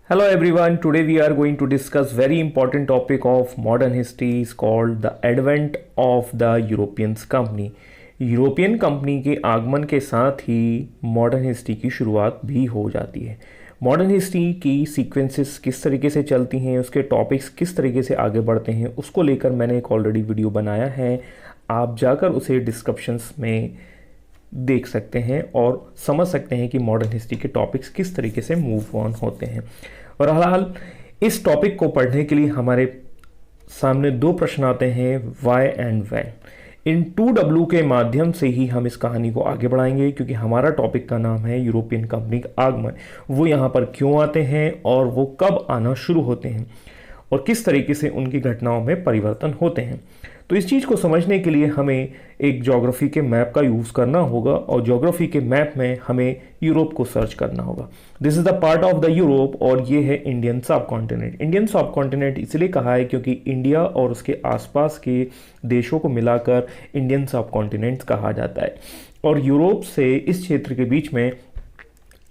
Hello everyone, today we are going to discuss very important topic of modern history is called the advent of the Europeans company. European company के आगमन के साथ ही modern history की शुरुआत भी हो जाती है। मॉडर्न हिस्ट्री की सीक्वेंसेस किस तरीके से चलती हैं, उसके टॉपिक्स किस तरीके से आगे बढ़ते हैं, उसको लेकर मैंने एक ऑलरेडी वीडियो बनाया है। आप जाकर उसे डिस्क्रिप्शंस में देख सकते हैं और समझ सकते हैं कि मॉडर्न हिस्ट्री के टॉपिक्स किस तरीके से मूव ऑन होते हैं। और हाल इस टॉपिक को पढ़ने के लिए हमारे सामने दो प्रश्न आते हैं, Y and when. In 2W के माध्यम से ही हम इस कहानी को आगे बढ़ाएंगे, क्योंकि हमारा टॉपिक का नाम है यूरोपियन कंपनी का आगमन। वो यहाँ पर क्यों आते हैं और वो कब आना शुरू होते हैं और किस तरीके से उनकी घटनाओं में परिवर्तन होते हैं। तो इस चीज़ को समझने के लिए हमें एक ज्योग्राफी के मैप का यूज़ करना होगा और ज्योग्राफी के मैप में हमें यूरोप को सर्च करना होगा। This is the part of the Europe और ये है इंडियन सब कॉन्टिनेंट। इंडियन सब कॉन्टिनेंट इसलिए कहा है क्योंकि इंडिया और उसके आसपास के देशों को मिलाकर इंडियन सब कॉन्टिनेंट कहा जाता है। और यूरोप से इस क्षेत्र के बीच में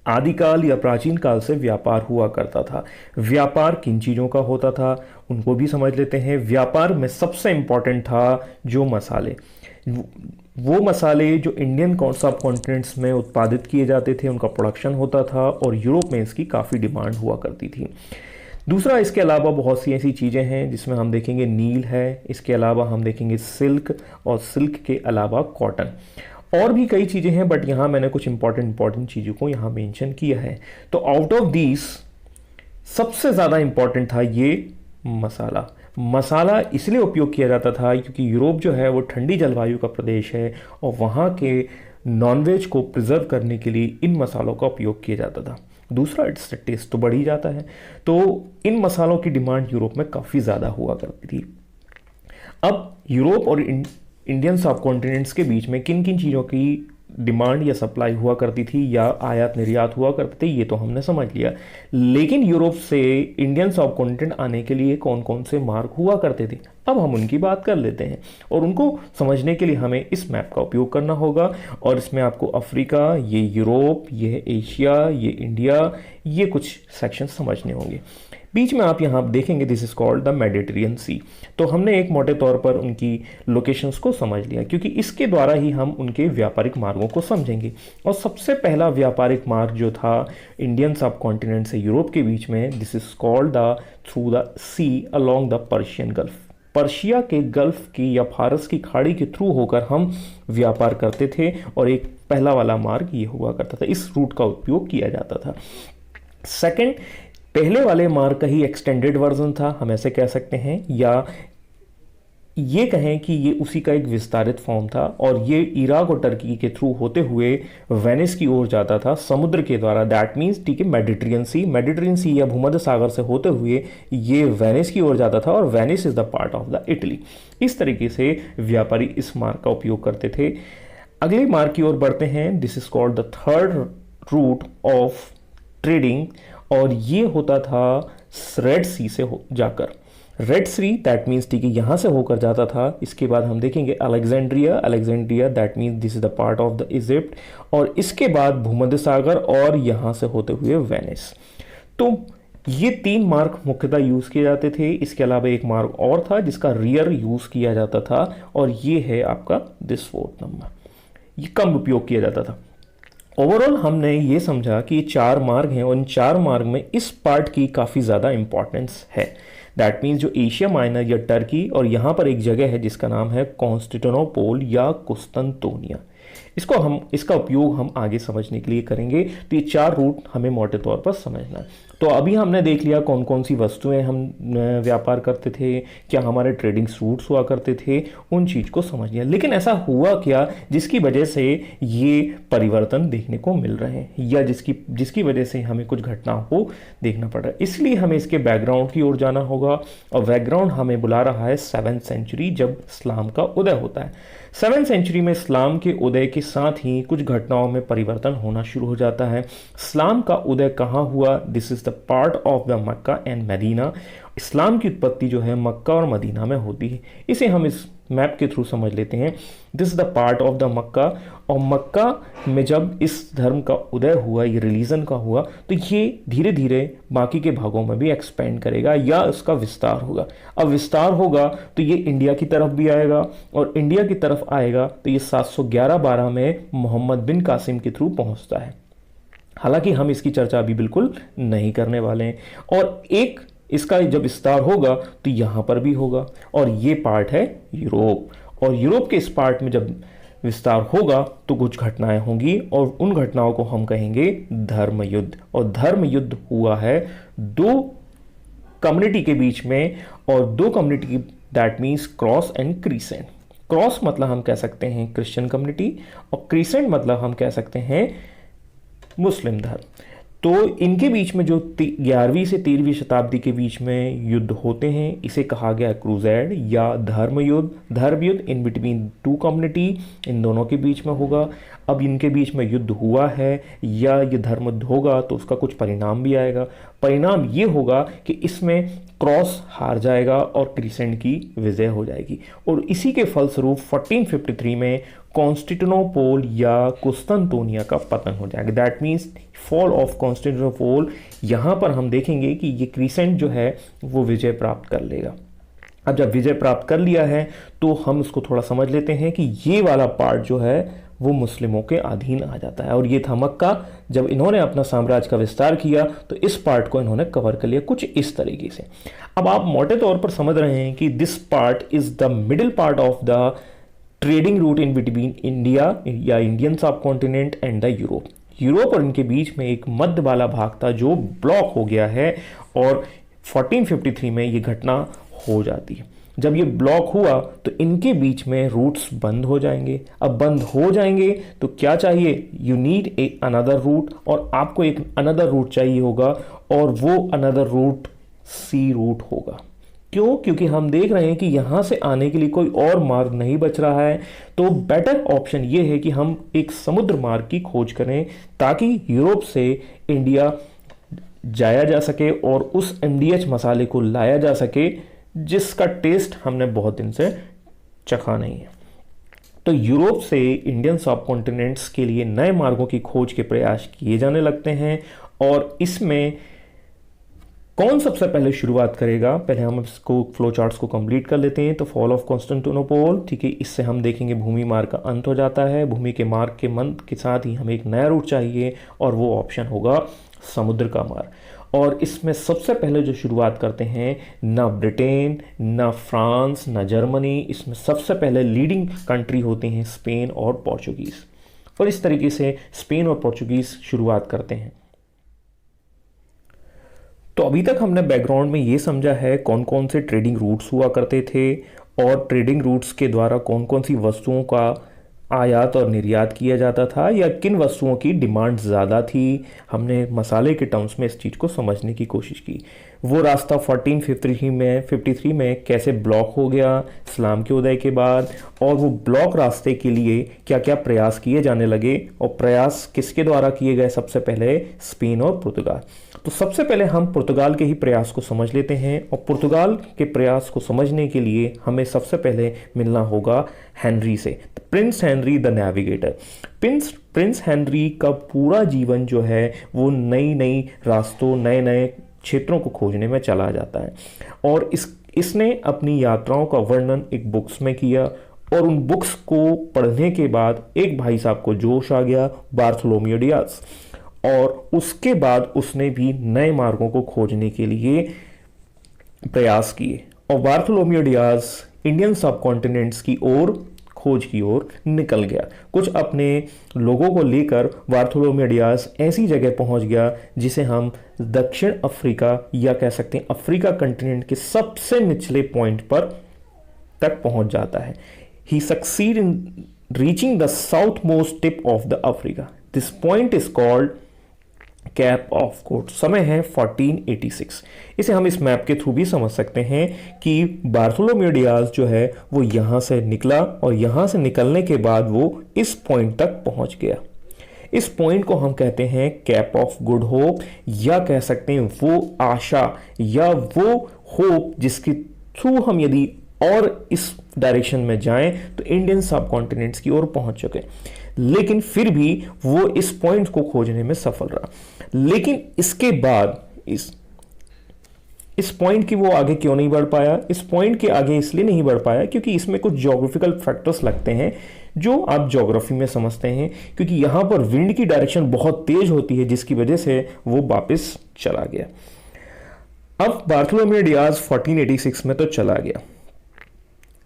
आदिकाल या प्राचीन काल से व्यापार हुआ करता था। व्यापार किन चीज़ों का होता था उनको भी समझ लेते हैं। व्यापार में सबसे इम्पॉर्टेंट था जो मसाले, वो मसाले जो इंडियन सब कॉन्टिनेंट्स में उत्पादित किए जाते थे, उनका प्रोडक्शन होता था और यूरोप में इसकी काफ़ी डिमांड हुआ करती थी। दूसरा, इसके अलावा बहुत सी ऐसी चीज़ें हैं जिसमें हम देखेंगे नील है, इसके अलावा हम देखेंगे सिल्क और सिल्क के अलावा कॉटन, और भी कई चीज़ें हैं, बट यहाँ मैंने कुछ इंपॉर्टेंट चीज़ों को यहाँ मेंशन किया है। तो आउट ऑफ दीज सबसे ज़्यादा इंपॉर्टेंट था ये मसाला। मसाला इसलिए उपयोग किया जाता था क्योंकि यूरोप जो है वो ठंडी जलवायु का प्रदेश है और वहाँ के नॉनवेज को प्रिजर्व करने के लिए इन मसालों का उपयोग किया जाता था। दूसरा, इससे टेस्ट तो बढ़ ही जाता है, तो इन मसालों की डिमांड यूरोप में काफ़ी ज़्यादा हुआ करती थी। अब यूरोप और इंडियन सब कॉन्टिनेंट्स के बीच में किन किन चीज़ों की डिमांड या सप्लाई हुआ करती थी या आयात निर्यात हुआ करते थे, ये तो हमने समझ लिया। लेकिन यूरोप से इंडियन सब कॉन्टिनेंट आने के लिए कौन कौन से मार्ग हुआ करते थे, अब हम उनकी बात कर लेते हैं। और उनको समझने के लिए हमें इस मैप का उपयोग करना होगा और इसमें आपको अफ्रीका, ये यूरोप, ये एशिया, ये इंडिया, ये कुछ सेक्शन समझने होंगे। बीच में आप यहाँ देखेंगे this is called the Mediterranean sea. तो हमने एक मोटे तौर पर उनकी लोकेशंस को समझ लिया, क्योंकि इसके द्वारा ही हम उनके व्यापारिक मार्गों को समझेंगे। और सबसे पहला व्यापारिक मार्ग जो था इंडियन सब कॉन्टिनेंट से यूरोप के बीच में, this is called the through the sea along the Persian Gulf. Persia के गल्फ की या फारस की खाड़ी के थ्रू होकर हम व्यापार करते थे और एक पहला वाला मार्ग ये हुआ करता था, इस रूट का उपयोग किया जाता था। सेकंड, पहले वाले मार्ग का ही एक्सटेंडेड वर्जन था, हम ऐसे कह सकते हैं, या ये कहें कि ये उसी का एक विस्तारित फॉर्म था। और ये इराक और टर्की के थ्रू होते हुए वेनिस की ओर जाता था समुद्र के द्वारा। दैट मीन्स ठीक है, मेडिटेरियन सी या भूमध्य सागर से होते हुए ये वेनिस की ओर जाता था और Venice is the part of the Italy. इस तरीके से व्यापारी इस मार्ग का उपयोग करते थे। अगले मार्ग की ओर बढ़ते हैं, this is called the third route of trading और ये होता था रेड सी से जाकर। रेड सी दैट मीन्स ठीक है यहाँ से होकर जाता था। इसके बाद हम देखेंगे Alexandria that means this is the part of the Egypt, और इसके बाद भूमध्य सागर और यहाँ से होते हुए वेनिस। तो ये तीन मार्ग मुख्यतः यूज किए जाते थे। इसके अलावा एक मार्ग और था जिसका रियर यूज किया जाता था और ये है आपका दिस फोर्थ नंबर, ये कम उपयोग किया जाता था। ओवरऑल हमने ये समझा कि ये चार मार्ग हैं और इन चार मार्ग में इस पार्ट की काफ़ी ज़्यादा इंपॉर्टेंस है। दैट मीन्स जो एशिया माइनर या टर्की, और यहाँ पर एक जगह है जिसका नाम है कॉन्स्टेंटिनोपल या कुस्तंतोनिया, इसका उपयोग हम आगे समझने के लिए करेंगे। तो ये चार रूट हमें मोटे तौर पर समझना है। तो अभी हमने देख लिया कौन कौन सी वस्तुएं हम व्यापार करते थे, क्या हमारे ट्रेडिंग रूट्स हुआ करते थे, उन चीज़ को समझ लिया। लेकिन ऐसा हुआ क्या जिसकी वजह से ये परिवर्तन देखने को मिल रहे हैं या जिसकी वजह से हमें कुछ घटनाओं को देखना पड़ रहा है। इसलिए हमें इसके बैकग्राउंड की ओर जाना होगा और बैकग्राउंड हमें बुला रहा है 7th सेंचुरी, जब इस्लाम का उदय होता है। 7th सेंचुरी में इस्लाम के उदय के साथ ही कुछ घटनाओं में परिवर्तन होना शुरू हो जाता है। इस्लाम का उदय कहाँ हुआ? This is the part of the Mecca and Medina. इस्लाम की उत्पत्ति जो है मक्का और मदीना में होती है। इसे हम इस मैप के थ्रू समझ लेते हैं। This is the part of the Mecca, और मक्का में जब इस धर्म का उदय हुआ, ये रिलीजन का हुआ, तो ये धीरे धीरे बाकी के भागों में भी एक्सपेंड करेगा या उसका विस्तार होगा। अब विस्तार होगा तो ये इंडिया की तरफ भी आएगा, और इंडिया की तरफ आएगा तो ये 711-12 में मोहम्मद बिन कासिम के थ्रू पहुंचता है। हालांकि हम इसकी चर्चा अभी बिल्कुल नहीं करने वाले हैं। और एक इसका जब विस्तार होगा तो यहां पर भी होगा, और ये पार्ट है यूरोप, और यूरोप के इस पार्ट में जब विस्तार होगा तो कुछ घटनाएं होंगी, और उन घटनाओं को हम कहेंगे धर्म युद्ध। और धर्म युद्ध हुआ है दो कम्युनिटी के बीच में, और दो community, that means cross and crescent. Cross मतलब हम कह सकते हैं क्रिश्चियन कम्युनिटी, और क्रीसेंट मतलब हम कह सकते हैं मुस्लिम धर्म। तो इनके बीच में जो 11वीं से 13वीं शताब्दी के बीच में युद्ध होते हैं, इसे कहा गया क्रूसेड या धर्म युद्ध। धर्म युद्ध इन बिटवीन टू कम्युनिटी, इन दोनों के बीच में होगा। अब इनके बीच में युद्ध हुआ है या ये धर्म युद्ध होगा तो उसका कुछ परिणाम भी आएगा। परिणाम ये होगा कि इसमें क्रॉस हार जाएगा और क्रीसेंट की विजय हो जाएगी, और इसी के फलस्वरूप 1453 में कॉन्स्टेंटिनोपल या कुस्तुनतुनिया का पतन हो जाएगा। That means fall of Constantinople. यहाँ पर हम देखेंगे कि ये क्रीसेंट जो है वो विजय प्राप्त कर लेगा। अब जब विजय प्राप्त कर लिया है तो हम उसको थोड़ा समझ लेते हैं कि ये वाला पार्ट जो है वो मुस्लिमों के अधीन आ जाता है, और ये था मक्का। जब इन्होंने अपना साम्राज्य का विस्तार किया तो इस पार्ट को इन्होंने कवर कर लिया कुछ इस तरीके से। अब आप मोटे तौर पर समझ रहे हैं कि this part is the middle part of the trading route in between India या इंडियन सब continent and the Europe. Europe और इनके बीच में एक मध्य वाला भाग था जो ब्लॉक हो गया है, और 1453 में ये घटना हो जाती है। जब ये ब्लॉक हुआ तो इनके बीच में रूट्स बंद हो जाएंगे। अब बंद हो जाएंगे तो क्या चाहिए, you need a another root, और आपको एक अनदर रूट चाहिए होगा, और वो अनदर रूट सी रूट होगा। क्यों? क्योंकि हम देख रहे हैं कि यहां से आने के लिए कोई और मार्ग नहीं बच रहा है। तो बेटर ऑप्शन ये है कि हम एक समुद्र मार्ग की खोज करें ताकि यूरोप से इंडिया जाया जा सके और उस MDH मसाले को लाया जा सके जिसका टेस्ट हमने बहुत दिन से चखा नहीं है। तो यूरोप से इंडियन सब कॉन्टिनेंट्स के लिए नए मार्गों की खोज के प्रयास किए जाने लगते हैं, और इसमें कौन सबसे पहले शुरुआत करेगा, पहले हम इसको फ्लो चार्ट्स को कंप्लीट कर लेते हैं। तो फॉल ऑफ कॉन्स्टेंटिनोपल, ठीक है, इससे हम देखेंगे भूमि मार्ग का अंत हो जाता है। भूमि के मार्ग के अंत के साथ ही हमें एक नया रूट चाहिए, और वो ऑप्शन होगा समुद्र का मार्ग। और इसमें सबसे पहले जो शुरुआत करते हैं, ना ब्रिटेन, ना फ्रांस, ना जर्मनी, इसमें सबसे पहले लीडिंग कंट्री होते हैं स्पेन और पोर्चुगीज, और इस तरीके से स्पेन और पोर्चुगीज शुरुआत करते हैं। तो अभी तक हमने बैकग्राउंड में ये समझा है कौन कौन से ट्रेडिंग रूट्स हुआ करते थे, और ट्रेडिंग रूट्स के द्वारा कौन कौन सी वस्तुओं का आयात और निर्यात किया जाता था, या किन वस्तुओं की डिमांड ज़्यादा थी। हमने मसाले के टर्म्स में इस चीज़ को समझने की कोशिश की। वो रास्ता 1453 में कैसे ब्लॉक हो गया इस्लाम के उदय के बाद, और वो ब्लॉक रास्ते के लिए क्या क्या प्रयास किए जाने लगे, और प्रयास किसके द्वारा किए गए, सबसे पहले स्पेन और पुर्तगाल। तो सबसे पहले हम पुर्तगाल के ही प्रयास को समझ लेते हैं, और पुर्तगाल के प्रयास को समझने के लिए हमें सबसे पहले मिलना होगा हेनरी से, Prince Henry the navigator. Prince Henry का पूरा जीवन जो है वो नई नई रास्तों, नए नए क्षेत्रों को खोजने में चला जाता है, और इसने अपनी यात्राओं का वर्णन एक बुक्स में किया, और उन बुक्स को पढ़ने के बाद एक भाई साहब को जोश आ गया, बार्थोलोमेव डियाज, और उसके बाद उसने भी नए मार्गों को खोजने के लिए प्रयास किए, और बार्थोलोमेव डियाज इंडियन सब कॉन्टिनेंट्स की ओर खोज की ओर निकल गया। कुछ अपने लोगों को लेकर बार्थोलोमेव डियाज ऐसी जगह पहुंच गया जिसे हम दक्षिण अफ्रीका या कह सकते हैं अफ्रीका कंटिनेंट के सबसे निचले पॉइंट पर तक पहुंच जाता है। He succeed in reaching the south most tip of the Africa. This point is called Cape of Good. समय है 1486। इसे हम इस मैप के थ्रू भी समझ सकते हैं कि बार्थोलोमेव डियाज जो है वो यहाँ से निकला, और यहाँ से निकलने के बाद वो इस पॉइंट तक पहुँच गया। इस पॉइंट को हम कहते हैं कैप ऑफ गुड होप, या कह सकते हैं वो आशा या वो होप जिसके थ्रू हम यदि और इस डायरेक्शन में जाएं तो इंडियन सब कॉन्टिनेंट्स की ओर पहुंच चुके, लेकिन फिर भी वो इस पॉइंट को खोजने में सफल रहा। लेकिन इसके बाद इस पॉइंट की वो आगे क्यों नहीं बढ़ पाया? इस पॉइंट के आगे इसलिए नहीं बढ़ पाया क्योंकि इसमें कुछ ज्योग्राफिकल फैक्टर्स लगते हैं जो आप ज्योग्राफी में समझते हैं, क्योंकि यहां पर विंड की डायरेक्शन बहुत तेज होती है जिसकी वजह से वो वापस चला गया। अब बार्थोलोमेव डियाज 1486 में तो चला गया,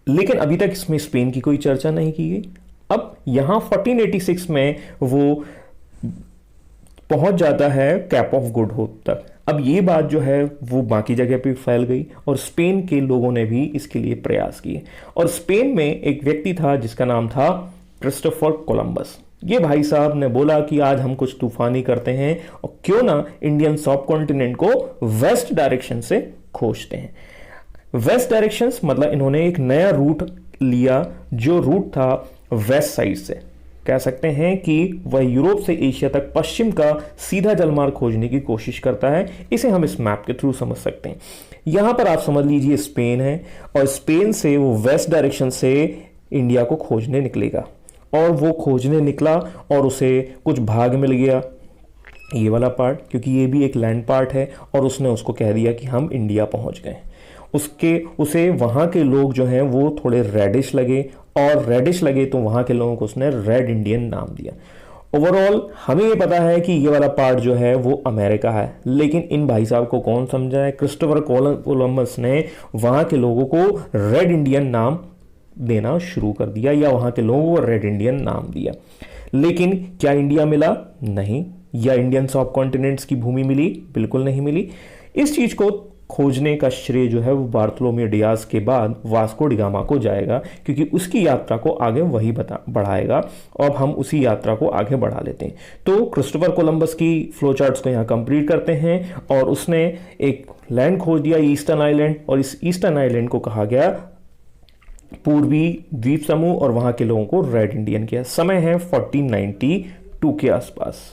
लेकिन अभी तक इसमें स्पेन की कोई चर्चा नहीं की गई। अब यहां 1486 में वो पहुंच जाता है कैप ऑफ गुड होप तक। अब ये बात जो है वो बाकी जगह पे फैल गई और स्पेन के लोगों ने भी इसके लिए प्रयास किए। और स्पेन में एक व्यक्ति था जिसका नाम था क्रिस्टोफर कोलंबस। ये भाई साहब ने बोला कि आज हम कुछ तूफानी करते हैं और क्यों ना इंडियन सब कॉन्टिनेंट को वेस्ट डायरेक्शन से खोजते हैं। वेस्ट डायरेक्शन मतलब इन्होंने एक नया रूट लिया जो रूट था वेस्ट साइड से। कह सकते हैं कि वह यूरोप से एशिया तक पश्चिम का सीधा जलमार्ग खोजने की कोशिश करता है। इसे हम इस मैप के थ्रू समझ सकते हैं। यहां पर आप समझ लीजिए स्पेन है और स्पेन से वो वेस्ट डायरेक्शन से इंडिया को खोजने निकलेगा और वो खोजने निकला और उसे कुछ भाग मिल गया, ये वाला पार्ट, क्योंकि ये भी एक लैंड पार्ट है, और उसने उसको कह दिया कि हम इंडिया पहुंच गए। उसे वहां के लोग जो हैं वो थोड़े रेडिश लगे, और रेडिश लगे तो वहां के लोगों को उसने रेड इंडियन नाम दिया। ओवरऑल हमें ये पता है कि ये वाला पार्ट जो है वो अमेरिका है, लेकिन इन भाई साहब को कौन समझा है? क्रिस्टोफर कोलंबस ने वहां के लोगों को रेड इंडियन नाम देना शुरू कर दिया, या वहां के लोगों को रेड इंडियन नाम दिया। लेकिन क्या इंडिया मिला? नहीं। या इंडियन सब कॉन्टिनेंट्स की भूमि मिली? बिल्कुल नहीं मिली। इस चीज को खोजने का श्रेय जो है वो बार्थोलोमेव डियाज के बाद वास्को डी गामा को जाएगा, क्योंकि उसकी यात्रा को आगे वही बढ़ाएगा। और हम उसी यात्रा को आगे बढ़ा लेते हैं। तो क्रिस्टोफर कोलंबस की फ्लो चार्ट्स को यहाँ कंप्लीट करते हैं, और उसने एक लैंड खोज दिया, ईस्टर्न आइलैंड, और इस ईस्टर्न आइलैंड को कहा गया पूर्वी द्वीप समूह, और वहां के लोगों को रेड इंडियन किया। समय है 1492 के आसपास।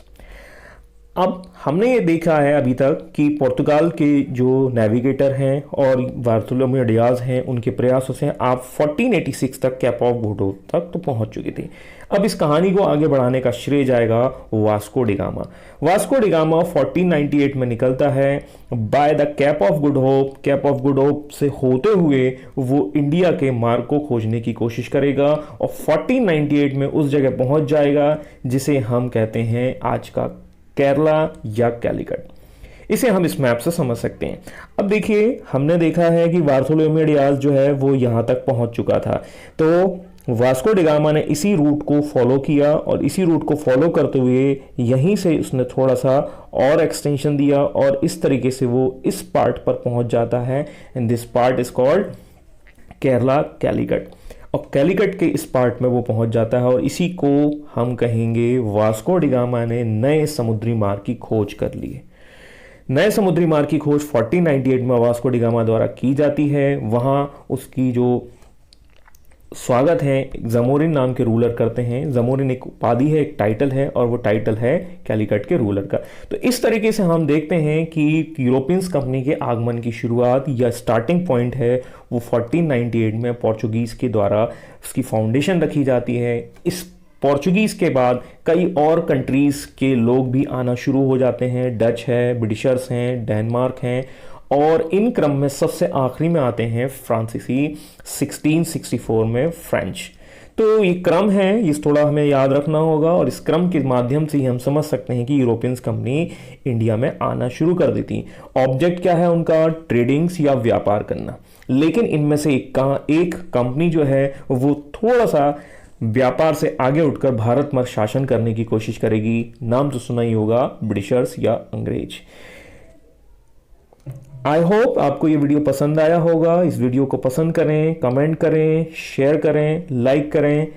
अब हमने ये देखा है अभी तक कि पुर्तगाल के जो नेविगेटर हैं और बार्थोलोमेव डियाज हैं, उनके प्रयासों से आप 1486 तक कैप ऑफ गुड होप तक तो पहुंच चुके थे। अब इस कहानी को आगे बढ़ाने का श्रेय जाएगा Vasco D gamma. Vasco D gamma 1498 में निकलता है by the cap of good hope. Cap of good hope से होते हुए वो इंडिया के मार्ग को खोजने की कोशिश करेगा और 1498 में उस जगह पहुंच जाएगा जिसे हम कहते हैं आज का केरला या कैलिकट। इसे हम इस मैप से समझ सकते हैं। अब देखिए, हमने देखा है कि बार्थोलोमेव डियाज जो है वो यहां तक पहुंच चुका था, तो वास्को डी गामा ने इसी रूट को फॉलो किया, और इसी रूट को फॉलो करते हुए यहीं से उसने थोड़ा सा और एक्सटेंशन दिया, और इस तरीके से वो इस पार्ट पर पहुंच जाता है। And this part is called Kerala Calicut, और कैलिकट के इस पार्ट में वो पहुंच जाता है, और इसी को हम कहेंगे वास्को डी गामा ने नए समुद्री मार्ग की खोज कर ली है। नए समुद्री मार्ग की खोज 1498 में वास्को डी गामा द्वारा की जाती है। वहां उसकी जो स्वागत है जमोरिन नाम के रूलर करते हैं। जमोरिन एक उपाधि है, एक टाइटल है, और वो टाइटल है कैलिकट के रूलर का। तो इस तरीके से हम देखते हैं कि यूरोपियंस कंपनी के आगमन की शुरुआत या स्टार्टिंग पॉइंट है वो 1498 में पोर्चुगीज के द्वारा उसकी फाउंडेशन रखी जाती है। इस पोर्चुगीज के बाद कई और कंट्रीज के लोग भी आना शुरू हो जाते हैं। डच है, ब्रिटिशर्स हैं, डेनमार्क हैं, और इन क्रम में सबसे आखिरी में आते हैं फ्रांसीसी 1664 में फ्रेंच। तो ये क्रम है, ये थोड़ा हमें याद रखना होगा, और इस क्रम के माध्यम से ही हम समझ सकते हैं कि यूरोपियंस कंपनी इंडिया में आना शुरू कर देती। ऑब्जेक्ट क्या है उनका? ट्रेडिंग्स या व्यापार करना। लेकिन इनमें से एक कंपनी जो है वो थोड़ा सा व्यापार से आगे उठकर भारत पर शासन करने की कोशिश करेगी। नाम तो सुना ही होगा, ब्रिटिशर्स या अंग्रेज। आई होप आपको ये वीडियो पसंद आया होगा। इस वीडियो को पसंद करें, कमेंट करें, शेयर करें, लाइक करें।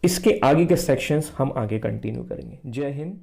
इसके आगे के सेक्शंस हम आगे कंटिन्यू करेंगे। जय हिंद।